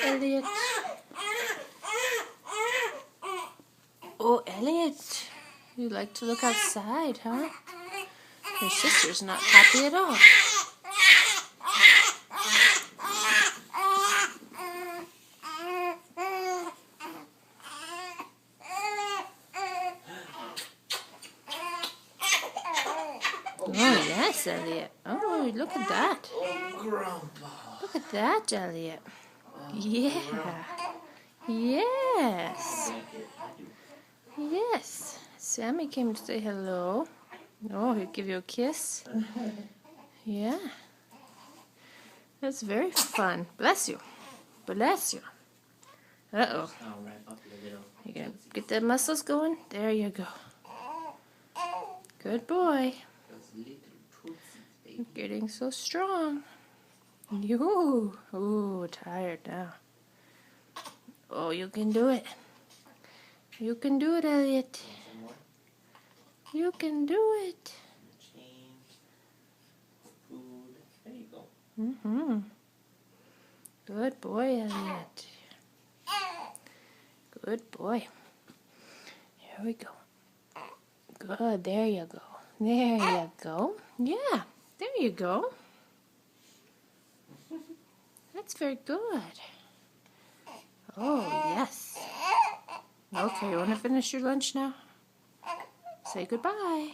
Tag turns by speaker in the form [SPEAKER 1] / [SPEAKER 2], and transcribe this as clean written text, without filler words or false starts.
[SPEAKER 1] Elliot. Oh, Elliot. You like to look outside, huh? Your sister's not happy at all. Oh, yes, Elliot. Oh, look at that. Look at that, Elliot. Yeah. Yes. Yes. Sammy came to say hello. Oh, he'll give you a kiss. Yeah. That's very fun. Bless you. Bless you. Uh-oh. You gonna get the muscles going? There you go. Good boy. You're getting so strong. Ooh, tired now. Oh, you can do it. You can do it, Elliot. You can do it. Mm-hmm. Good boy, Elliot. Good boy. Here we go. Good. There you go. There you go. Yeah. There you go. That's very good. Oh, yes. Okay, you want to finish your lunch now? Say goodbye.